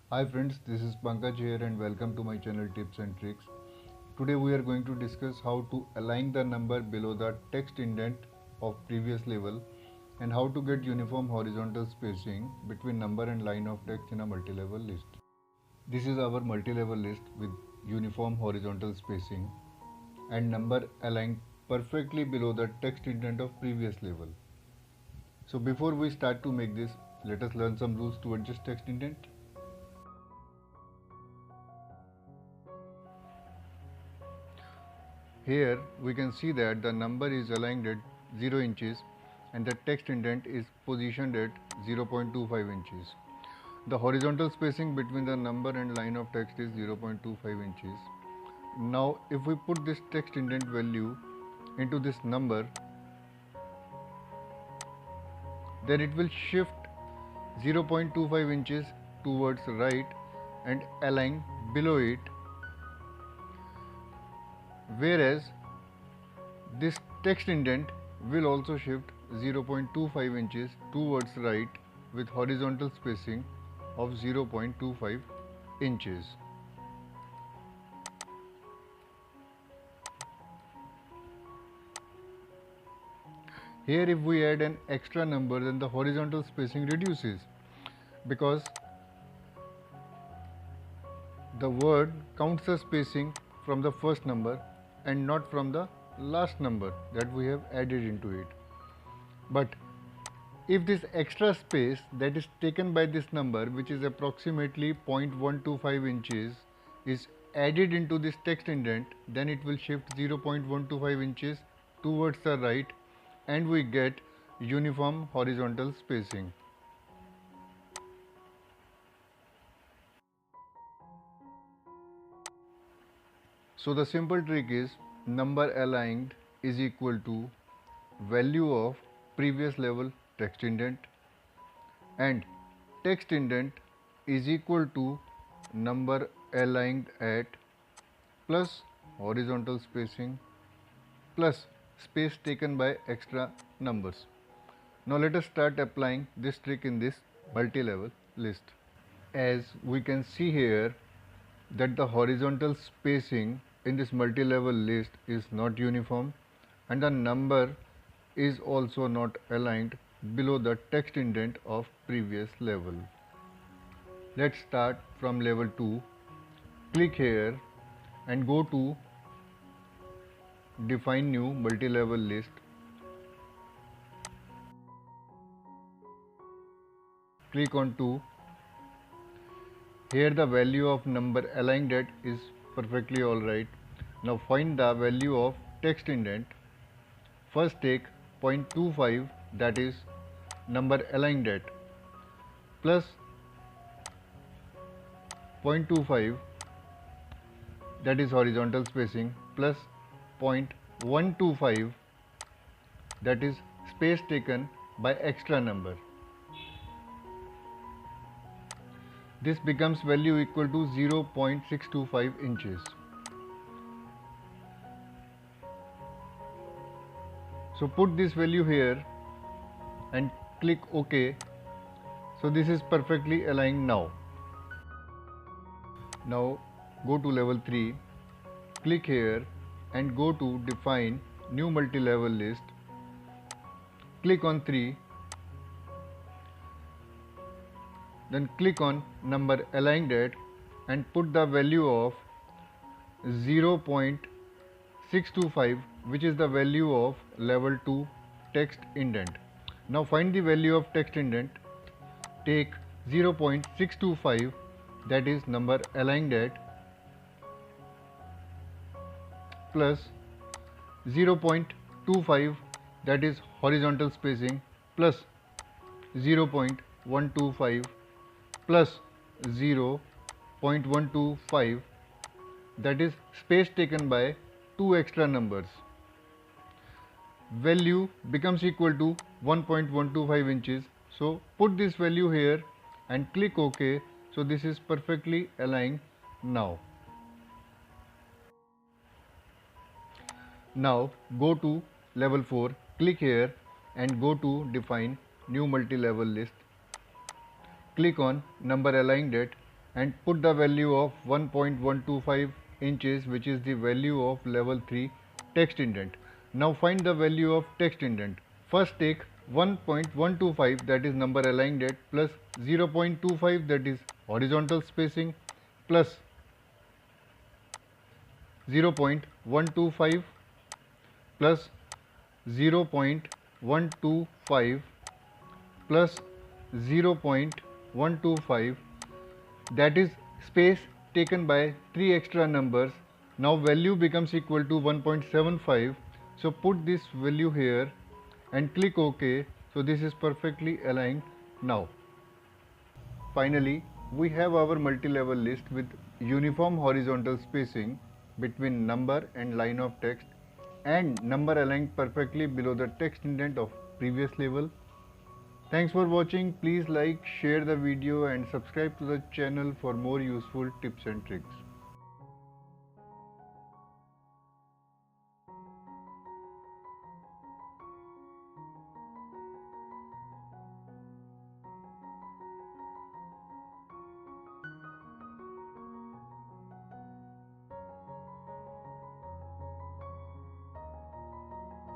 Hi friends, this is Pankaj here and welcome to my channel Tips and Tricks. Today we are going to discuss how to align the number below the text indent of previous level and how to get uniform horizontal spacing between number and line of text in a multi-level list. This is our multi-level list with uniform horizontal spacing and number aligned perfectly below the text indent of previous level. So before we start to make this, let us learn some rules to adjust text indent. Here we can see that the number is aligned at 0 inches and the text indent is positioned at 0.25 inches. The horizontal spacing between the number and line of text is 0.25 inches. Now if we put this text indent value into this number, then it will shift 0.25 inches towards right and align below it, whereas this text indent will also shift 0.25 inches towards right with horizontal spacing of 0.25 inches. Here if we add an extra number, then the horizontal spacing reduces because the word counts the spacing from the first number and not from the last number that we have added into it. But if this extra space that is taken by this number, which is approximately 0.125 inches, is added into this text indent, then it will shift 0.125 inches towards the right and we get uniform horizontal spacing. So the simple trick is number aligned is equal to value of previous level text indent and text indent is equal to number aligned at plus horizontal spacing plus space taken by extra numbers. Now let us start applying this trick in this multi-level list. As we can see here that the horizontal spacing in this multi-level list is not uniform and the number is also not aligned below the text indent of previous level. Let's start from level 2. Click here and go to define new multi-level list. Click on 2. Here the value of number aligned at is perfectly alright. Now find the value of text indent. First take 0.25, that is number aligned at, plus 0.25, that is horizontal spacing, plus 0.125, that is space taken by extra number. This becomes value equal to 0.625 inches. So put this value here and click OK. So this is perfectly aligned now. Now go to level 3, click here and go to define new multi-level list. Click on 3, then click on number aligned at and put the value of 0.625, which is the value of level 2 text indent. Now find the value of text indent. Take 0.625, that is number aligned at, plus 0.25, that is horizontal spacing, plus 0.125 plus 0.125, that is space taken by two extra numbers. Value becomes equal to 1.125 inches. So put this value here and click OK. So this is perfectly aligned now. Now go to level 4, click here and go to define new multi-level list. Click on number aligned at and put the value of 1.125 inches, which is the value of level 3 text indent. Now find the value of text indent. First take 1.125, that is number aligned at, plus 0.25, that is horizontal spacing, plus 0.125 plus 0.125 plus 0.125, that is space taken by 3 extra numbers. Now value becomes equal to 1.75. So put this value here and click OK. So this is perfectly aligned now. Finally, we have our multi-level list with uniform horizontal spacing between number and line of text, and number aligned perfectly below the text indent of previous level. Thanks for watching. Please like, share the video and subscribe to the channel for more useful tips and tricks.